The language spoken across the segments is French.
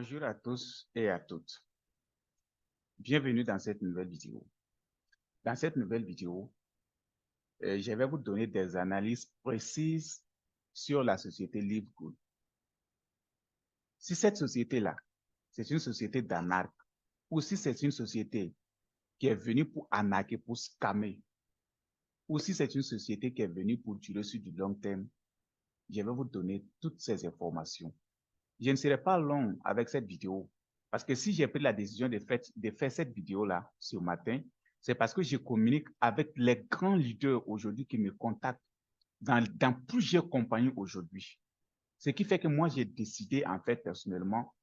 Bonjour à tous et à toutes. Bienvenue dans cette nouvelle vidéo. Dans cette nouvelle vidéo, je vais vous donner des analyses précises sur la société Livegood. Si cette société-là, c'est une société d'arnaque, ou si c'est une société qui est venue pour arnaquer, pour scammer, ou si c'est une société qui est venue pour durer sur du long terme, je vais vous donner toutes ces informations. Je ne serai pas long avec cette vidéo, parce que si j'ai pris la décision de faire cette vidéo-là ce matin, c'est parce que je communique avec les grands leaders aujourd'hui qui me contactent dans plusieurs compagnies aujourd'hui. Ce qui fait que moi, j'ai décidé, en fait, personnellement,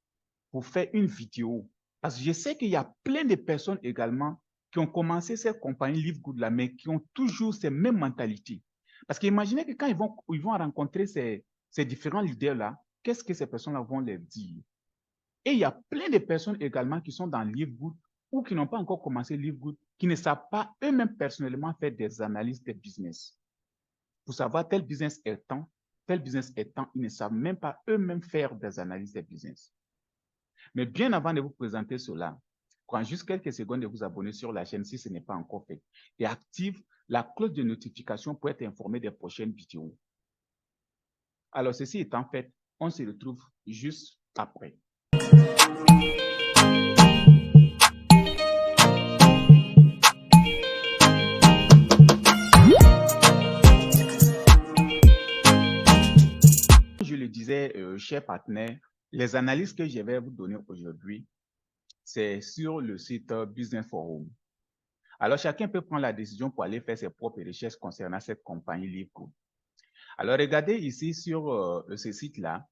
pour faire une vidéo. Parce que je sais qu'il y a plein de personnes également qui ont commencé cette compagnie Livegood là, mais qui ont toujours ces mêmes mentalités. Parce qu'imaginez que quand ils vont rencontrer ces différents leaders-là, qu'est-ce que ces personnes-là vont leur dire? Et il y a plein de personnes également qui sont dans Livegood ou qui n'ont pas encore commencé Livegood, qui ne savent pas eux-mêmes personnellement faire des analyses de business. Pour savoir tel business est temps, tel business est temps, ils ne savent même pas eux-mêmes faire des analyses de business. Mais bien avant de vous présenter cela, prends juste quelques secondes de vous abonner sur la chaîne si ce n'est pas encore fait et active la cloche de notification pour être informé des prochaines vidéos. Alors, ceci étant fait, on se retrouve juste après. Je le disais, chers partenaires, les analyses que je vais vous donner aujourd'hui, c'est sur le site Business Forum. Alors, chacun peut prendre la décision pour aller faire ses propres recherches concernant cette compagnie Livegood. Alors, regardez ici sur ce site-là,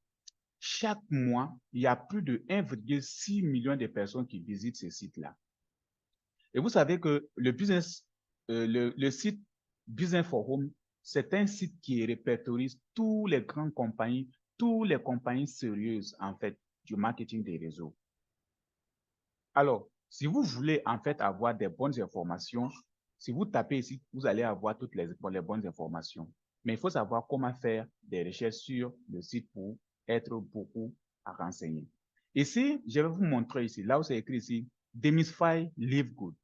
chaque mois, il y a plus de 1,6 million de personnes qui visitent ce site-là. Et vous savez que le site Business Forum, c'est un site qui répertorie toutes les grandes compagnies, toutes les compagnies sérieuses, en fait, du marketing des réseaux. Alors, si vous voulez, en fait, avoir des bonnes informations, si vous tapez ici, vous allez avoir toutes les bonnes informations. Mais il faut savoir comment faire des recherches sur le site pour être beaucoup à renseigner. Ici, je vais vous montrer ici, là où c'est écrit ici, Demystify Livegood.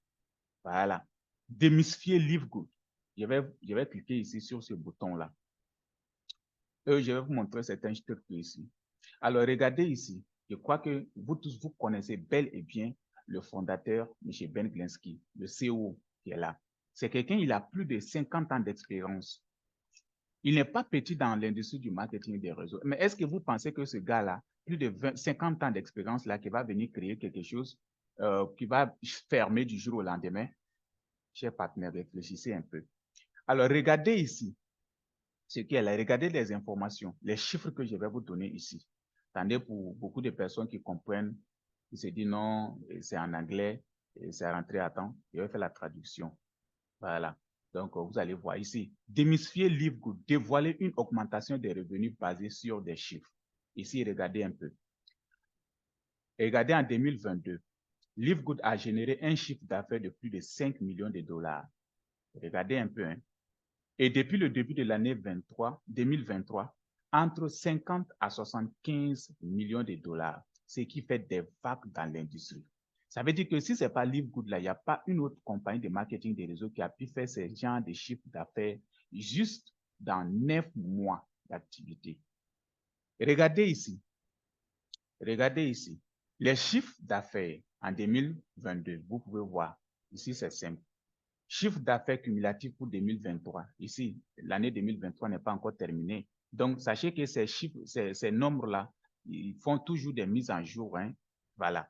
Voilà. Démystifier Livegood. Je vais cliquer ici sur ce bouton-là. Je vais vous montrer certains trucs ici. Alors, regardez ici. Je crois que vous tous, vous connaissez bel et bien le fondateur, M. Ben Glinsky, le CEO qui est là. C'est quelqu'un, il a plus de 50 ans d'expérience. Il n'est pas petit dans l'industrie du marketing des réseaux. Mais est-ce que vous pensez que ce gars-là, plus de 50 ans d'expérience là, qui va venir créer quelque chose qui va fermer du jour au lendemain? Chers partenaires, réfléchissez un peu. Alors, regardez ici ce qui est là. Regardez les informations, les chiffres que je vais vous donner ici. Attendez, pour beaucoup de personnes qui comprennent, qui se disent non, c'est en anglais, c'est rentré à temps, je vais faire la traduction. Voilà. Donc, vous allez voir ici, démystifier Livegood, dévoiler une augmentation des revenus basée sur des chiffres. Ici, regardez un peu. Regardez en 2022, Livegood a généré un chiffre d'affaires de plus de 5 millions de dollars. Regardez un peu. Hein. Et depuis le début de l'année 2023, entre 50 à 75 millions de dollars, ce qui fait des vagues dans l'industrie. Ça veut dire que si ce n'est pas Livegood, là, il n'y a pas une autre compagnie de marketing des réseaux qui a pu faire ce genre de chiffre d'affaires juste dans 9 mois d'activité. Regardez ici. Regardez ici. Les chiffres d'affaires en 2022, vous pouvez voir. Ici, c'est simple. Chiffre d'affaires cumulatif pour 2023. Ici, l'année 2023 n'est pas encore terminée. Donc, sachez que ces chiffres, ces nombres-là, ils font toujours des mises en jour. Hein. Voilà.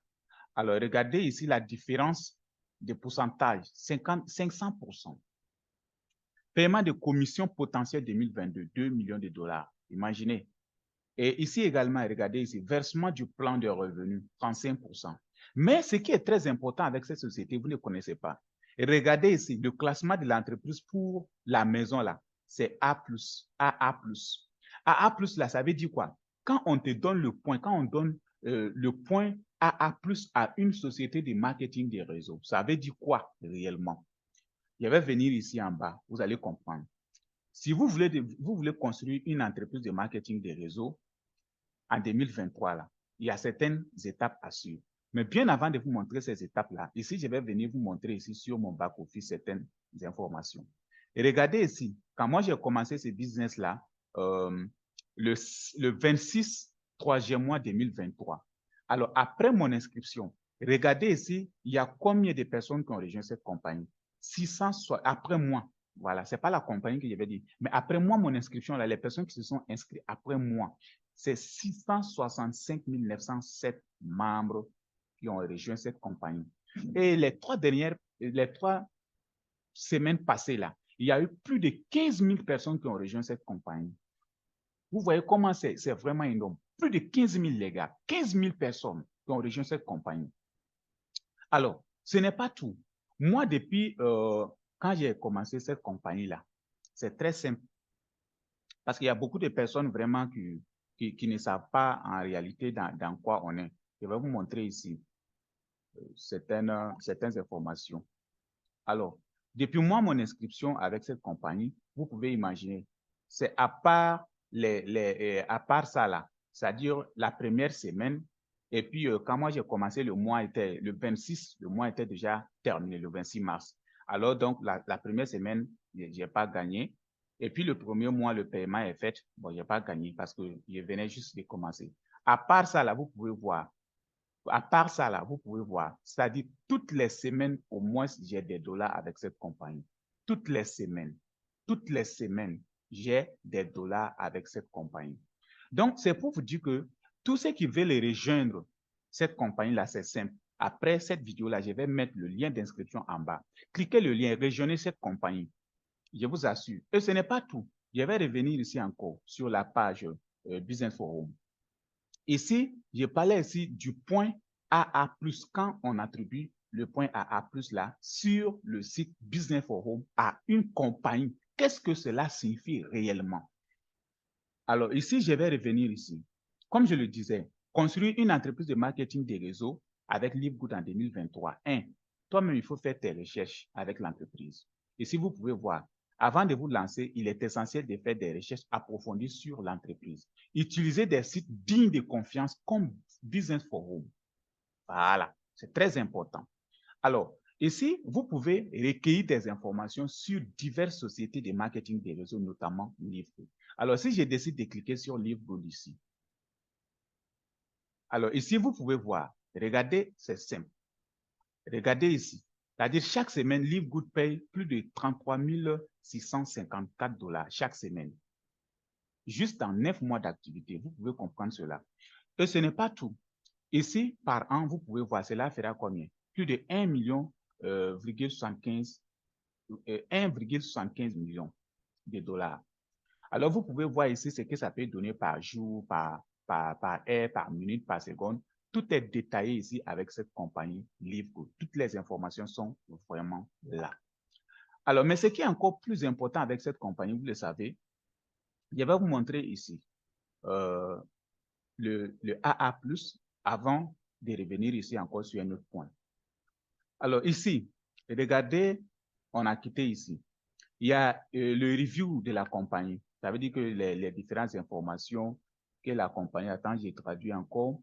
Alors, regardez ici la différence de pourcentage, 500%. Paiement de commission potentielle 2022, 2 millions de dollars. Imaginez. Et ici également, regardez ici, versement du plan de revenus, 35%. Mais ce qui est très important avec cette société, vous ne connaissez pas. Et regardez ici, le classement de l'entreprise pour la maison là, c'est A+, AA+. AA+, là, ça veut dire quoi? Quand on te donne le point, quand on donne le point AA+, à une société de marketing des réseaux, ça veut dire quoi réellement? Je vais venir ici en bas, vous allez comprendre. Si vous voulez construire une entreprise de marketing des réseaux, en 2023, là, il y a certaines étapes à suivre. Mais bien avant de vous montrer ces étapes-là, ici, je vais venir vous montrer ici sur mon back-office certaines informations. Et regardez ici, quand moi j'ai commencé ce business-là, le 26 3e mois 2023. Alors, après mon inscription, regardez ici, il y a combien de personnes qui ont rejoint cette compagnie? 600, après moi. Voilà, ce n'est pas la compagnie que je vais dire. Mais après moi, mon inscription, là, les personnes qui se sont inscrites après moi, c'est 665 907 membres qui ont rejoint cette compagnie. Et les 3 semaines passées là, il y a eu plus de 15 000 personnes qui ont rejoint cette compagnie. Vous voyez comment c'est vraiment énorme. Plus de 15 000, les gars. 15 000 personnes qui ont rejoint cette compagnie. Alors, ce n'est pas tout. Moi, depuis quand j'ai commencé cette compagnie-là, c'est très simple. Parce qu'il y a beaucoup de personnes vraiment qui ne savent pas en réalité dans quoi on est. Je vais vous montrer ici certaines informations. Alors, depuis moi, mon inscription avec cette compagnie, vous pouvez imaginer, c'est à part à part ça là, c'est-à-dire la première semaine, et puis quand moi j'ai commencé, le mois était le 26, le mois était déjà terminé, le 26 mars. Alors donc, la première semaine, je n'ai pas gagné. Et puis le premier mois, le paiement est fait. Bon, je n'ai pas gagné parce que je venais juste de commencer. À part ça là, vous pouvez voir, à part ça, là, vous pouvez voir, c'est-à-dire toutes les semaines, au moins, j'ai des dollars avec cette compagnie. Toutes les semaines, j'ai des dollars avec cette compagnie. Donc, c'est pour vous dire que tous ceux qui veulent rejoindre cette compagnie-là, c'est simple. Après cette vidéo-là, je vais mettre le lien d'inscription en bas. Cliquez le lien, rejoignez cette compagnie. Je vous assure. Et ce n'est pas tout. Je vais revenir ici encore sur la page Business Forum. Ici, je parlais ici du point AA+, quand on attribue le point AA+, là, sur le site Business Forum à une compagnie. Qu'est-ce que cela signifie réellement? Alors ici, je vais revenir ici. Comme je le disais, construire une entreprise de marketing des réseaux avec LiveGood en 2023. 1. Toi-même, il faut faire tes recherches avec l'entreprise. Ici, vous pouvez voir, avant de vous lancer, il est essentiel de faire des recherches approfondies sur l'entreprise. Utilisez des sites dignes de confiance comme Business Forum. Voilà, c'est très important. Alors, ici, vous pouvez recueillir des informations sur diverses sociétés de marketing des réseaux, notamment LiveGood. Alors, si je décide de cliquer sur LiveGood ici, alors ici, vous pouvez voir, regardez, c'est simple. Regardez ici. C'est-à-dire, chaque semaine, LiveGood paye plus de 33 654 dollars chaque semaine. Juste en 9 mois d'activité, vous pouvez comprendre cela. Et ce n'est pas tout. Ici, par an, vous pouvez voir, cela fera combien? Plus de 1,75 million de dollars. Alors, vous pouvez voir ici ce que ça peut donner par jour, par heure, par minute, par seconde. Tout est détaillé ici avec cette compagnie LiveGood. Toutes les informations sont vraiment là. Alors, mais ce qui est encore plus important avec cette compagnie, vous le savez, je vais vous montrer ici le AA+, avant de revenir ici encore sur un autre point. Alors ici, regardez, on a quitté ici. Il y a le review de la compagnie. Ça veut dire que les différentes informations que la compagnie attend, j'ai traduit encore.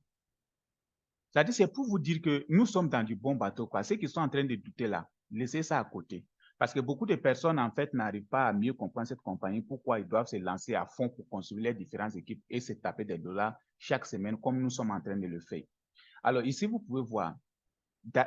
C'est-à-dire, c'est pour vous dire que nous sommes dans du bon bateau, quoi. Ceux qui sont en train de douter là, laissez ça à côté. Parce que beaucoup de personnes, en fait, n'arrivent pas à mieux comprendre cette compagnie, pourquoi ils doivent se lancer à fond pour construire les différentes équipes et se taper des dollars chaque semaine, comme nous sommes en train de le faire. Alors ici, vous pouvez voir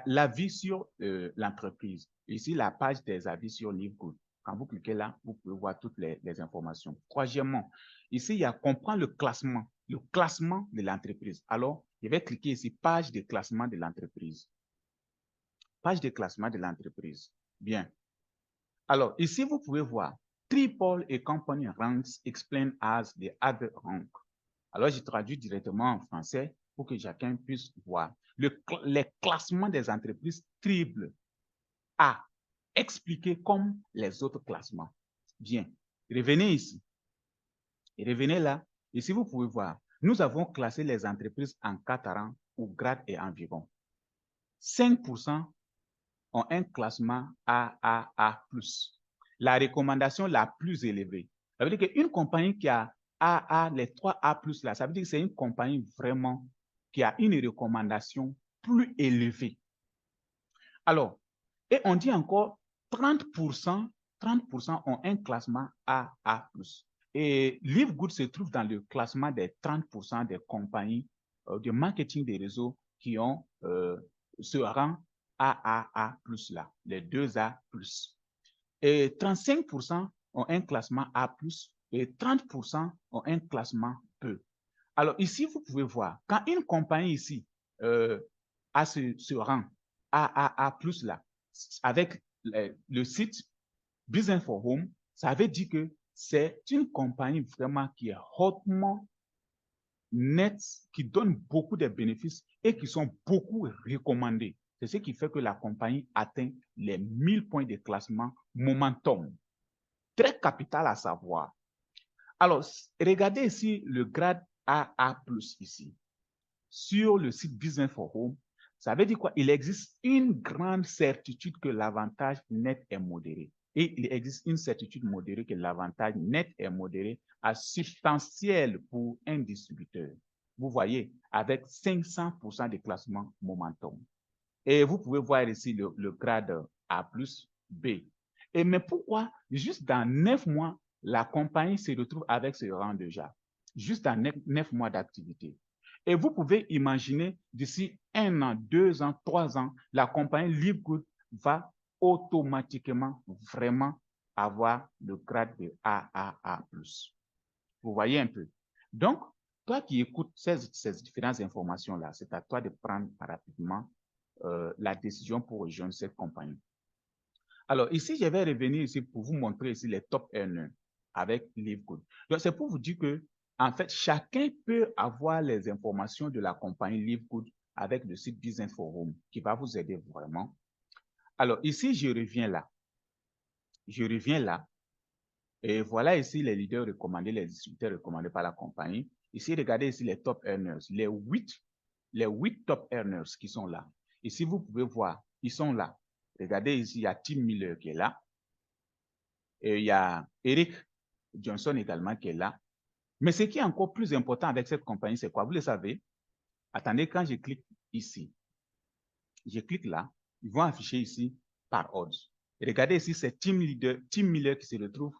l'avis sur l'entreprise. Ici, la page des avis sur LiveGood. Quand vous cliquez là, vous pouvez voir toutes les informations. Troisièmement, ici, il y a comprendre le classement de l'entreprise. Alors, je vais cliquer ici, page de classement de l'entreprise. Page de classement de l'entreprise. Bien. Alors, ici, vous pouvez voir, Triple et Company Ranks explain as the other rank. Alors, je traduis directement en français pour que chacun puisse voir. Les classements des entreprises triple A, expliqué comme les autres classements. Bien, revenez ici. Et revenez là. Ici, vous pouvez voir, nous avons classé les entreprises en 4 rangs ou grades et environ. 5% ont un classement AAA+. La recommandation la plus élevée. Ça veut dire qu'une compagnie qui a AA, les 3A+, là, ça veut dire que c'est une compagnie vraiment qui a une recommandation plus élevée. Alors, et on dit encore 30% ont un classement AA+. Et LiveGood se trouve dans le classement des 30% des compagnies de marketing des réseaux qui ont ce rang AAA+, là, les 2A+. Et 35% ont un classement A+, et 30% ont un classement E. Alors ici, vous pouvez voir, quand une compagnie ici a ce rang AAA+, là, avec le site Business for Home, ça veut dire que c'est une compagnie vraiment qui est hautement nette, qui donne beaucoup de bénéfices et qui sont beaucoup recommandés. C'est ce qui fait que la compagnie atteint les 1000 points de classement momentum. Très capital à savoir. Alors, regardez ici le grade AA+, ici. Sur le site Business for Home, ça veut dire quoi? Il existe une grande certitude que l'avantage net est modéré. Et il existe une certitude modérée que l'avantage net est modéré à substantiel pour un distributeur. Vous voyez, avec 500% de classement momentum. Et vous pouvez voir ici le grade A+, B. Et mais pourquoi, juste dans 9 mois, la compagnie se retrouve avec ce rang déjà? Juste dans 9 mois d'activité. Et vous pouvez imaginer d'ici 1 an, 2 ans, 3 ans, la compagnie LiveGood va automatiquement vraiment avoir le grade de AAA+. Vous voyez un peu. Donc, toi qui écoutes ces différentes informations-là, c'est à toi de prendre rapidement la décision pour rejoindre cette compagnie. Alors, ici, je vais revenir ici pour vous montrer ici les top earners avec LiveGood. Donc, c'est pour vous dire que, en fait, chacun peut avoir les informations de la compagnie LiveGood avec le site Business for Home qui va vous aider vraiment. Alors, ici, je reviens là. Je reviens là. Et voilà ici les leaders recommandés, les distributeurs recommandés par la compagnie. Ici, regardez ici les top earners, les 8 top earners qui sont là. Ici, vous pouvez voir, ils sont là. Regardez ici, il y a Tim Miller qui est là. Et il y a Eric Johnson également qui est là. Mais ce qui est encore plus important avec cette compagnie, c'est quoi? Vous le savez? Attendez, quand je clique ici, je clique là, ils vont afficher ici par ordre. Et regardez ici, c'est Tim Miller qui se retrouve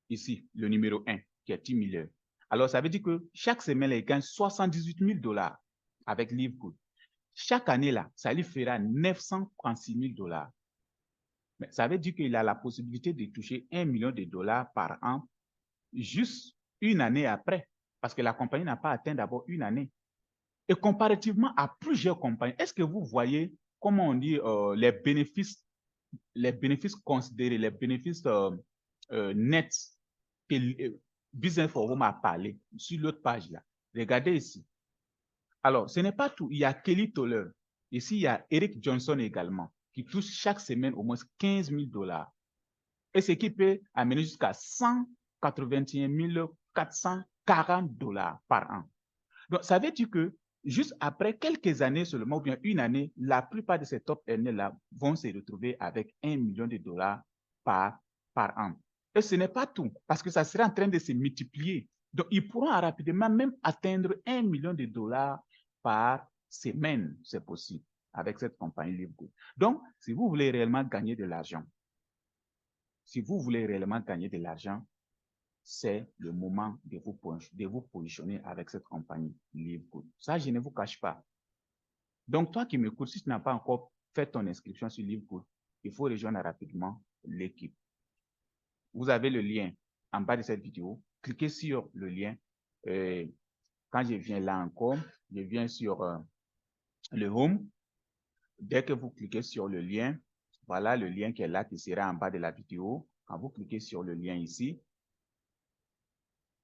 ici, le numéro 1, qui est Tim Miller. Alors, ça veut dire que chaque semaine, il gagne 78 000 $ avec LiveGood. Chaque année, là, ça lui fera 936 000 $. Mais ça veut dire qu'il a la possibilité de toucher 1 million de dollars par an juste une année après, parce que la compagnie n'a pas atteint d'abord une année. Et comparativement à plusieurs compagnies, est-ce que vous voyez, comment on dit, les bénéfices considérés, les bénéfices nets que Business for Home a parlé sur l'autre page là? Regardez ici. Alors, ce n'est pas tout. Il y a Kelly Toller. Ici, il y a Eric Johnson également, qui touche chaque semaine au moins 15 000 $. Et ce qui peut amener jusqu'à 181 440 $ par an. Donc, ça veut dire que juste après quelques années seulement, ou bien une année, la plupart de ces top earners-là vont se retrouver avec 1 million de dollars par an. Et ce n'est pas tout, parce que ça sera en train de se multiplier. Donc, ils pourront rapidement même atteindre 1 million de dollars par semaine, c'est possible, avec cette compagnie LiveGood. Donc, si vous voulez réellement gagner de l'argent, c'est le moment de vous positionner avec cette compagnie LiveGood. Ça, je ne vous cache pas. Donc, toi qui m'écoutes, si tu n'as pas encore fait ton inscription sur LiveGood, il faut rejoindre rapidement l'équipe. Vous avez le lien en bas de cette vidéo. Cliquez sur le lien. Quand je viens là encore, je viens sur le Home. Dès que vous cliquez sur le lien, voilà le lien qui est là, qui sera en bas de la vidéo. Quand vous cliquez sur le lien ici,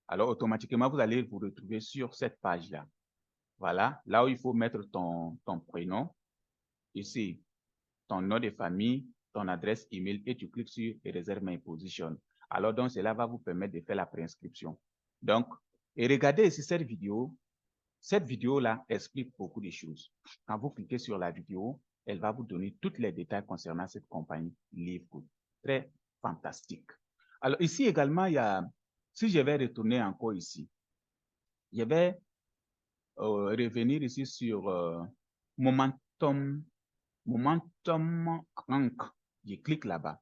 alors automatiquement, vous allez vous retrouver sur cette page-là. Voilà, là où il faut mettre ton prénom, ici, ton nom de famille, ton adresse email, et tu cliques sur Réserve my position. Alors, donc, cela va vous permettre de faire la préinscription. Donc, et regardez ici cette vidéo. Cette vidéo-là explique beaucoup de choses. Quand vous cliquez sur la vidéo, elle va vous donner tous les détails concernant cette compagnie LiveGood. Très fantastique. Alors, ici également, il y a, si je vais retourner encore ici, je vais revenir ici sur Momentum Rank. Je clique là-bas.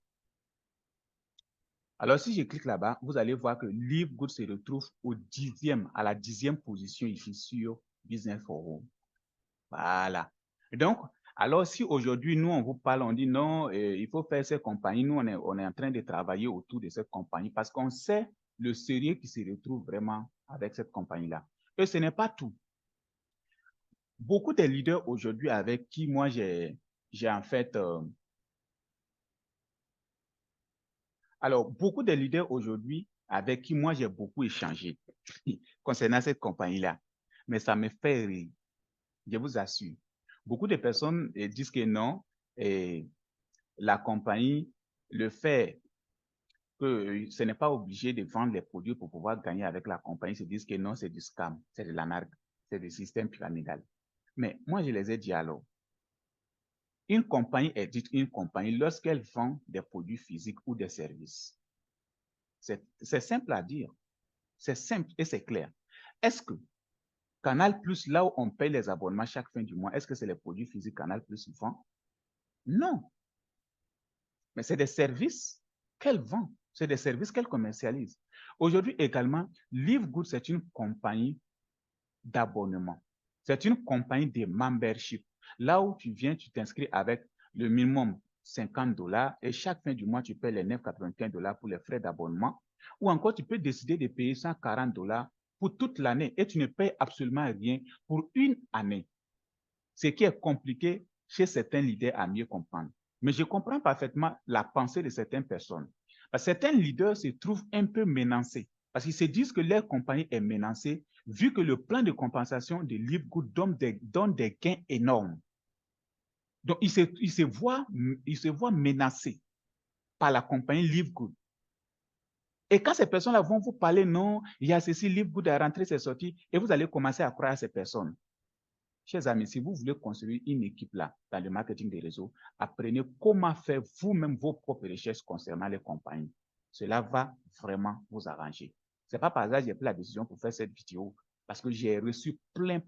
Alors, si je clique là-bas, vous allez voir que LiveGood se retrouve à la 10e position ici sur Business Forum. Voilà. Donc, alors si aujourd'hui, nous, on vous parle, on dit non, il faut faire cette compagnie, nous, on est en train de travailler autour de cette compagnie parce qu'on sait le sérieux qui se retrouve vraiment avec cette compagnie-là. Et ce n'est pas tout. Beaucoup de leaders aujourd'hui avec qui moi, j'ai en fait... alors, beaucoup de leaders aujourd'hui avec qui moi, j'ai beaucoup échangé concernant cette compagnie-là. Mais ça me fait rire. Je vous assure. Beaucoup de personnes disent que non, et la compagnie le fait que ce n'est pas obligé de vendre les produits pour pouvoir gagner avec la compagnie. Ils se disent que non, c'est du scam, c'est de l'arnaque, c'est du système pyramidal. Mais moi, je les ai dit alors, une compagnie est dite une compagnie lorsqu'elle vend des produits physiques ou des services. C'est simple à dire. C'est simple et c'est clair. Est-ce que Canal+, là où on paye les abonnements chaque fin du mois, est-ce que c'est les produits physiques Canal+ vend? Non. Mais c'est des services qu'elle vend. C'est des services qu'elle commercialise. Aujourd'hui également, LiveGood, c'est une compagnie d'abonnement. C'est une compagnie de membership. Là où tu viens, tu t'inscris avec le minimum $50 et chaque fin du mois, tu payes les $9,95 pour les frais d'abonnement. Ou encore, tu peux décider de payer $140 pour toute l'année et tu ne payes absolument rien pour une année. Ce qui est compliqué chez certains leaders à mieux comprendre. Mais je comprends parfaitement la pensée de certaines personnes. Certains leaders se trouvent un peu menacés parce qu'ils se disent que leur compagnie est menacée vu que le plan de compensation de LiveGood donne des gains énormes. Donc, ils se voient menacés par la compagnie LiveGood. Et quand ces personnes-là vont vous parler, non, il y a ceci, LiveGood a rentré, c'est sorti, et vous allez commencer à croire à ces personnes. Chers amis, si vous voulez construire une équipe là, dans le marketing des réseaux, apprenez comment faire vous-même vos propres recherches concernant les compagnies. Cela va vraiment vous arranger. Ce n'est pas par hasard que j'ai pris la décision pour faire cette vidéo, parce que j'ai reçu plein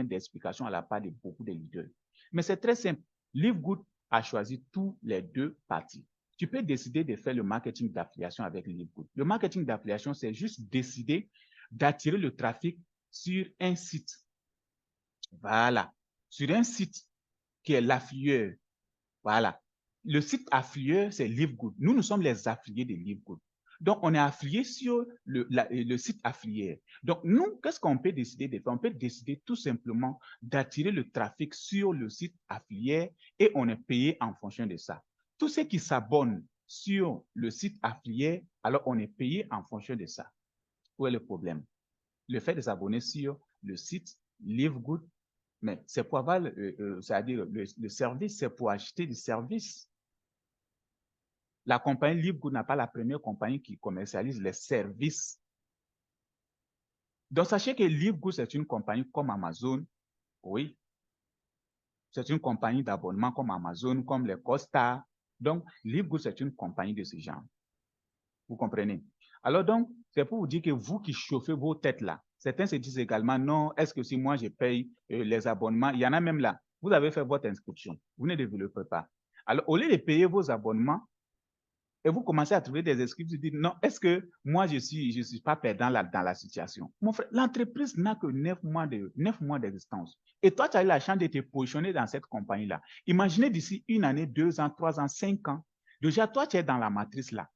d'explications à la part de beaucoup de leaders. Mais c'est très simple. LiveGood a choisi tous les deux parties. Tu peux décider de faire le marketing d'affiliation avec LiveGood. Le marketing d'affiliation, c'est juste décider d'attirer le trafic sur un site. Voilà. Sur un site qui est l'affilieur. Voilà. Le site affilieur, c'est LiveGood. Nous sommes les affiliés de LiveGood. Donc, on est affilié sur le site affilié. Donc, nous, qu'est-ce qu'on peut décider de faire? On peut décider tout simplement d'attirer le trafic sur le site affilié et on est payé en fonction de ça. Tous ceux qui s'abonnent sur le site affilié, alors on est payé en fonction de ça. Où est le problème? Le fait de s'abonner sur le site LiveGood, mais c'est pour avoir, c'est-à-dire le service, c'est pour acheter du service. La compagnie LiveGood n'a pas la première compagnie qui commercialise les services. Donc, sachez que LiveGood, c'est une compagnie comme Amazon. Oui. C'est une compagnie d'abonnement comme Amazon, comme les Costa. Donc, LiveGood, c'est une compagnie de ce genre. Vous comprenez? Alors donc, c'est pour vous dire que vous qui chauffez vos têtes là, certains se disent également, non, est-ce que si moi je paye les abonnements, il y en a même là, vous avez fait votre inscription, vous ne développez pas. Alors, au lieu de payer vos abonnements, et vous commencez à trouver des excuses, vous dites, non, est-ce que moi je suis pas perdant dans la situation? Mon frère, l'entreprise n'a que 9 mois d'existence. Et toi, tu as eu la chance de te positionner dans cette compagnie-là. Imaginez d'ici 1 année, 2 ans, 3 ans, 5 ans. Déjà, toi, tu es dans la matrice là.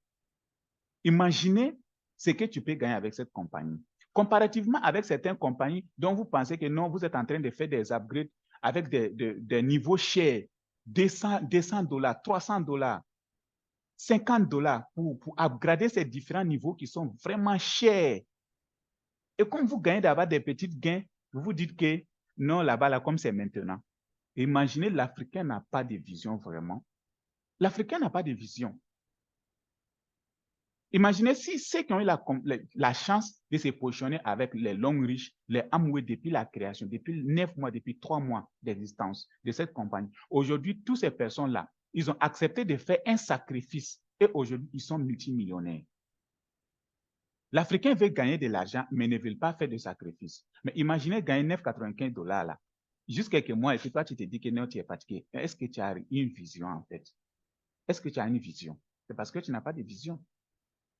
Imaginez ce que tu peux gagner avec cette compagnie. Comparativement avec certaines compagnies dont vous pensez que non, vous êtes en train de faire des upgrades avec des niveaux chers, $200, $300, $50 pour upgrader ces différents niveaux qui sont vraiment chers. Et comme vous gagnez d'avoir des petits gains, vous vous dites que non, là-bas, là, comme c'est maintenant. Imaginez, l'Africain n'a pas de vision vraiment. L'Africain n'a pas de vision. Imaginez si ceux qui ont eu la chance de se positionner avec les longs riches, les Amway depuis la création, depuis 9 mois, depuis 3 mois d'existence de cette compagnie. Aujourd'hui, toutes ces personnes-là, ils ont accepté de faire un sacrifice et aujourd'hui, ils sont multimillionnaires. L'Africain veut gagner de l'argent, mais ne veut pas faire de sacrifices. Mais imaginez gagner 9,95 $ là, juste quelques mois, et puis toi, tu te dis que non, tu es fatigué. Est-ce que tu as une vision en fait? Est-ce que tu as une vision? C'est parce que tu n'as pas de vision.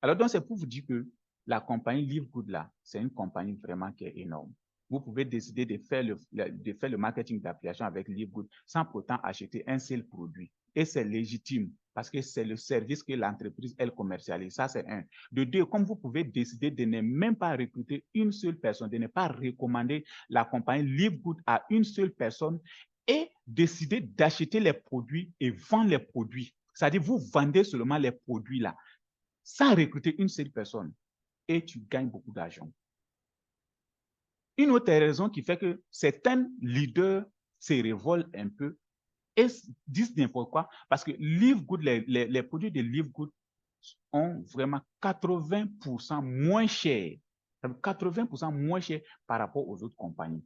Alors, donc, c'est pour vous dire que la compagnie Live Good là, c'est une compagnie vraiment qui est énorme. Vous pouvez décider de faire le marketing d'affiliation avec Live Good sans pourtant acheter un seul produit. Et c'est légitime parce que c'est le service que l'entreprise, elle commercialise. Ça, c'est un. De deux, comme vous pouvez décider de ne même pas recruter une seule personne, de ne pas recommander la compagnie Live Good à une seule personne et décider d'acheter les produits et vendre les produits. C'est-à-dire, vous vendez seulement les produits là sans recruter une seule personne et tu gagnes beaucoup d'argent. Une autre raison qui fait que certains leaders se révoltent un peu et disent n'importe quoi parce que Live Good, les produits de Live Good ont vraiment 80% moins cher. 80% moins cher par rapport aux autres compagnies.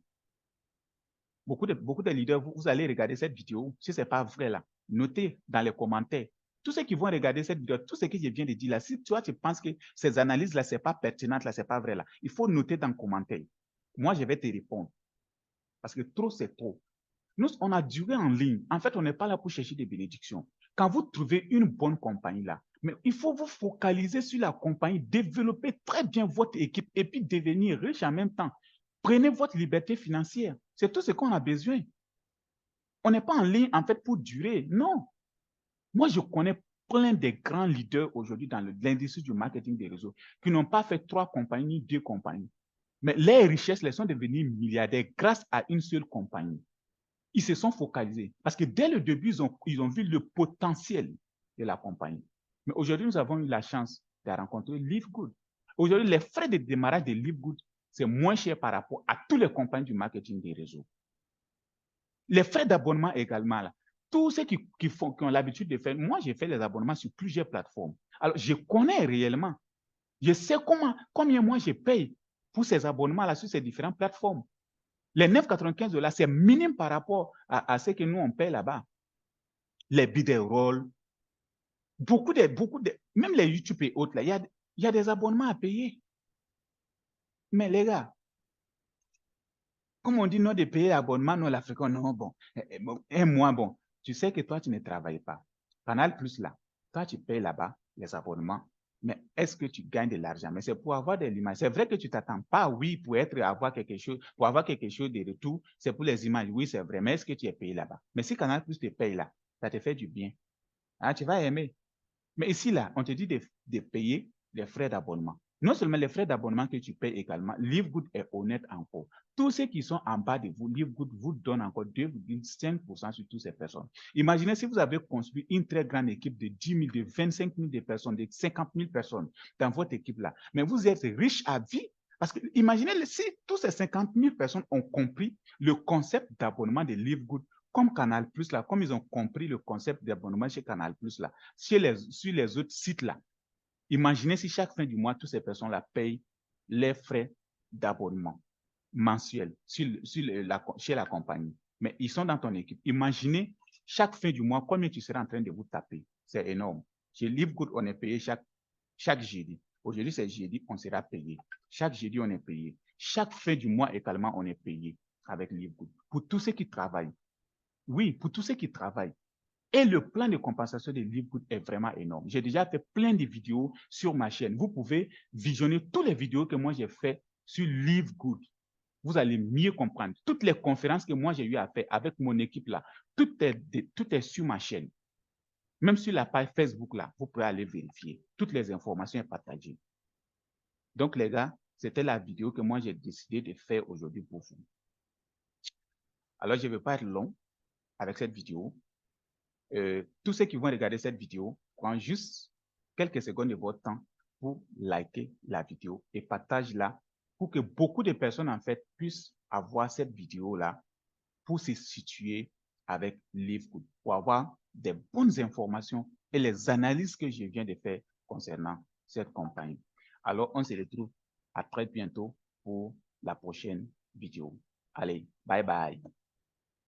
Beaucoup de leaders, vous allez regarder cette vidéo. Si ce n'est pas vrai là, notez dans les commentaires. Tous ceux qui vont regarder cette vidéo, tout ce que je viens de dire là, si toi tu penses que ces analyses-là, ce n'est pas pertinent, là, ce n'est pas vrai là, il faut noter dans les commentaires. Moi, je vais te répondre. Parce que trop, c'est trop. Nous, on a duré en ligne. En fait, on n'est pas là pour chercher des bénédictions. Quand vous trouvez une bonne compagnie là, mais il faut vous focaliser sur la compagnie, développer très bien votre équipe et puis devenir riche en même temps. Prenez votre liberté financière. C'est tout ce qu'on a besoin. On n'est pas en ligne, en fait, pour durer. Non. Moi, je connais plein de grands leaders aujourd'hui dans l'industrie du marketing des réseaux qui n'ont pas fait 3 compagnies, 2 compagnies. Mais les richesses les sont devenues milliardaires grâce à une seule compagnie. Ils se sont focalisés parce que dès le début, ils ont vu le potentiel de la compagnie. Mais aujourd'hui, nous avons eu la chance de rencontrer Live Good. Aujourd'hui, les frais de démarrage de Live Good, c'est moins cher par rapport à toutes les compagnies du marketing des réseaux. Les frais d'abonnement également, là. Tous ceux qui ont l'habitude de faire, moi j'ai fait les abonnements sur plusieurs plateformes. Alors je connais réellement, je sais combien moi je paye pour ces abonnements-là sur ces différentes plateformes. Les 9,95 $, c'est minime par rapport à ce que nous on paye là-bas. Les bidderolls, même les YouTube et autres, là, il y a des abonnements à payer. Mais les gars, comme on dit, non, de payer l'abonnement, non, l'Africain, non, bon, un mois, bon, tu sais que toi, tu ne travailles pas. Canal Plus, là, toi, tu payes là-bas les abonnements, mais est-ce que tu gagnes de l'argent? Mais c'est pour avoir de l'image. C'est vrai que tu ne t'attends pas, oui, pour avoir quelque chose de retour, c'est pour les images, oui, c'est vrai, mais est-ce que tu es payé là-bas? Mais si Canal Plus te paye là, ça te fait du bien. Hein, tu vas aimer. Mais ici, là, on te dit de payer les frais d'abonnement. Non seulement les frais d'abonnement que tu payes également, Live Good est honnête encore. Tous ceux qui sont en bas de vous, Live Good vous donne encore 2,5% sur toutes ces personnes. Imaginez si vous avez construit une très grande équipe de 10 000, de 25 000 de personnes, de 50 000 personnes dans votre équipe-là, mais vous êtes riche à vie. Parce que imaginez si tous ces 50 000 personnes ont compris le concept d'abonnement de Live Good, comme Canal Plus là, comme ils ont compris le concept d'abonnement chez Canal Plus là, sur les autres sites là. Imaginez si chaque fin du mois, toutes ces personnes-là payent les frais d'abonnement mensuels chez la compagnie. Mais ils sont dans ton équipe. Imaginez chaque fin du mois, combien tu seras en train de vous taper. C'est énorme. Chez Live Good, on est payé chaque jeudi. Aujourd'hui, c'est jeudi, on sera payé. Chaque jeudi, on est payé. Chaque fin du mois également, on est payé avec Live Good. Pour tous ceux qui travaillent. Oui, pour tous ceux qui travaillent. Et le plan de compensation de Live Good est vraiment énorme. J'ai déjà fait plein de vidéos sur ma chaîne. Vous pouvez visionner toutes les vidéos que moi j'ai fait sur Live Good. Vous allez mieux comprendre. Toutes les conférences que moi j'ai eu à faire avec mon équipe là, tout est sur ma chaîne. Même sur la page Facebook là, vous pouvez aller vérifier. Toutes les informations sont partagées. Donc les gars, c'était la vidéo que moi j'ai décidé de faire aujourd'hui pour vous. Alors je ne vais pas être long avec cette vidéo. Tous ceux qui vont regarder cette vidéo, prends juste quelques secondes de votre temps pour liker la vidéo et partage-la pour que beaucoup de personnes, en fait, puissent avoir cette vidéo-là pour se situer avec Live Good, pour avoir des bonnes informations et les analyses que je viens de faire concernant cette compagnie. Alors, on se retrouve à très bientôt pour la prochaine vidéo. Allez, bye bye.